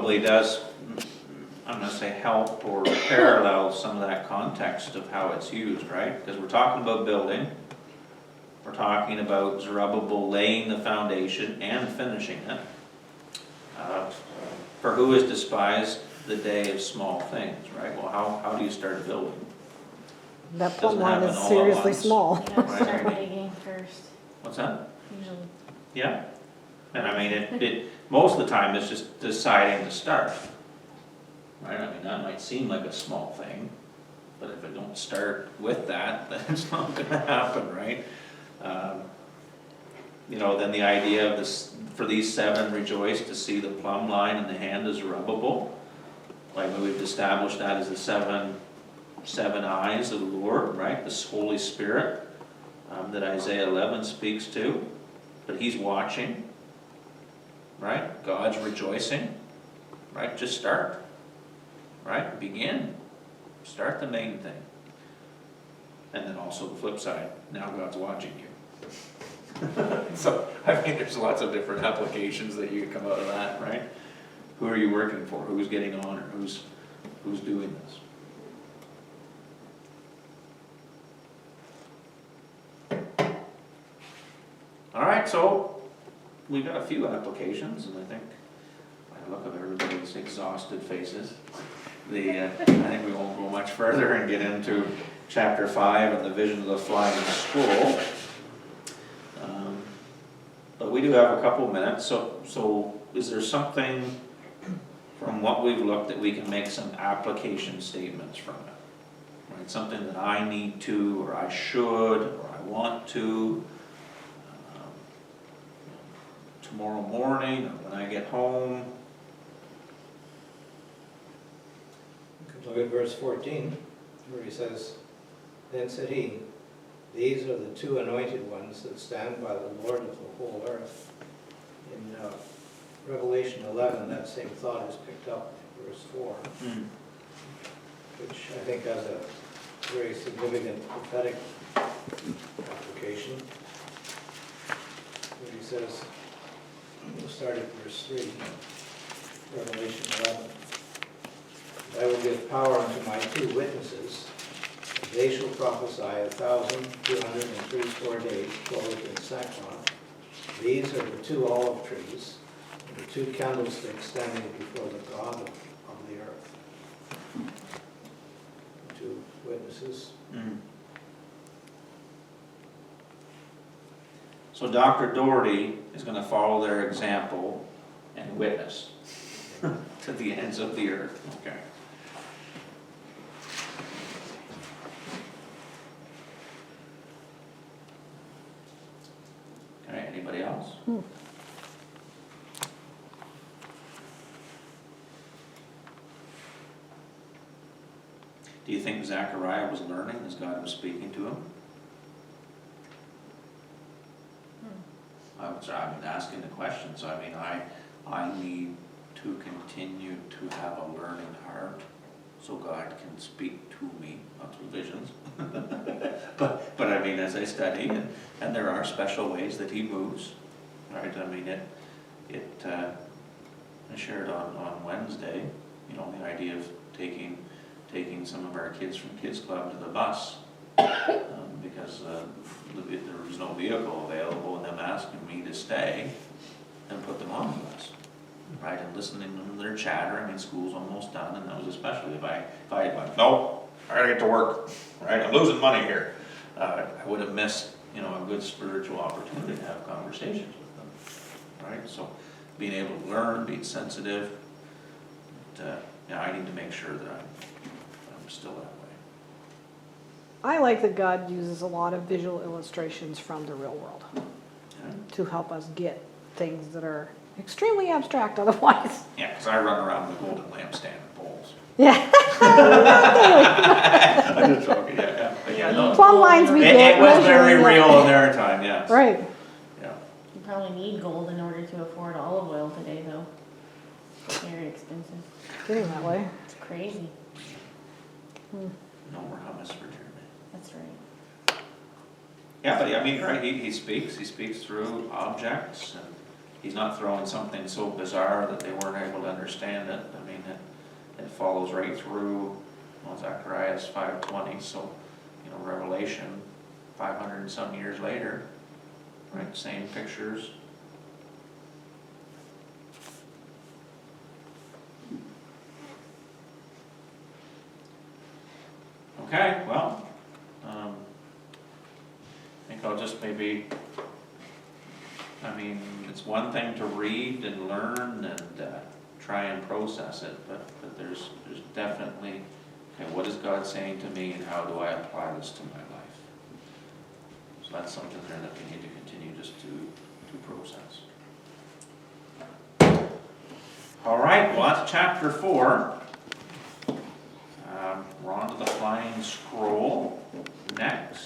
Probably does, I'm gonna say help or parallel some of that context of how it's used, right? Because we're talking about building, we're talking about Zerubbabel laying the foundation and finishing it. For who has despised the day of small things, right? Well, how do you start a building? That plumb Doesn't line happen is all at seriously once. small. You gotta start digging first, What's that? usually. Yeah, and I mean, it most of the time it's just deciding to start, right? I mean, that might seem like a small thing, but if it don't start with that, then it's not gonna happen, right? You know, then the idea of this, for these seven rejoice to see the plumb line in the hand of Zerubbabel, like we've established that as the seven eyes of the Lord, right? The Holy Spirit that Isaiah 11 speaks to, that he's watching, right? God's rejoicing, right? Just start, right? Begin. Start the main thing. And then also the flip side, now God's watching you. So, I mean, there's lots of different applications that you can come out of that, right? Who are you working for? Who's getting honor? Who's doing this? All right, so we got a few applications, and I think, by the look of everybody's exhausted faces, I think we won't go much further and get into chapter 5 and the vision of the flying school. But we do have a couple minutes, so is there something from what we've looked that we can make some application statements from it? Right, something that I need to, or I should, or I want to, tomorrow morning, or when I get home. You can look at verse 14, where he says, "Then said he, these are the two anointed ones that stand by the Lord of the whole earth." In Revelation 11, that same thought is picked up in verse 4, which I think has a very significant prophetic application. Where he says, we'll start at verse 3, Revelation 11. "I will give power unto my two witnesses, and they shall prophesy 1,260 days, clothed in sackcloth. These are the two olive trees, and the two candlesticks standing before the God of the earth." Two witnesses. So Dr. Doherty is going to follow their example and witness to the ends of the earth. Okay. Okay, anybody else? Do you think Zachariah was learning as God was speaking to him? I've been asking the question, so I mean, I need to continue to have a learning heart so God can speak to me, not through visions. but I mean, as I study, and there are special ways that he moves, right? I mean, I shared on Wednesday, you know, the idea of taking some of our kids from Kids Club to the bus, because there was no vehicle available, and them asking me to stay and put them on the bus, right? And listening to their chatter. I mean, school's almost done, and that was especially if I had went, no, I gotta get to work, right? I'm losing money here. I would have missed, you know, a good spiritual opportunity to have conversations with them, right? So being able to learn, being sensitive, yeah, I need to make sure that I'm still that way. I like that God uses a lot of visual illustrations from the real world to help us get things that are extremely abstract otherwise. Yeah, because I run around the golden lampstand and poles. Yeah. I'm just joking, yeah. But yeah, no, Plumb lines we it get. was very measuring it. real in their time, yes. Right. Yeah. You probably need gold in order to afford olive oil today, though. Very expensive. Getting that way. It's crazy. No more hummus for Jeremy. That's right. Yeah, but I mean, right, he speaks through objects, and he's not throwing something so bizarre that they weren't able to understand it. I mean, it follows right through, well, Zachariah's 5:20, so, you know, Revelation, 500 and some years later, right, same pictures. Okay, well, I think I'll just maybe, I mean, it's one thing to read and learn and try and process it, but there's definitely, okay, what is God saying to me and how do I apply this to my life? So that's something there that we need to continue just to process. All right, well, that's chapter 4. We're on to the flying scroll next.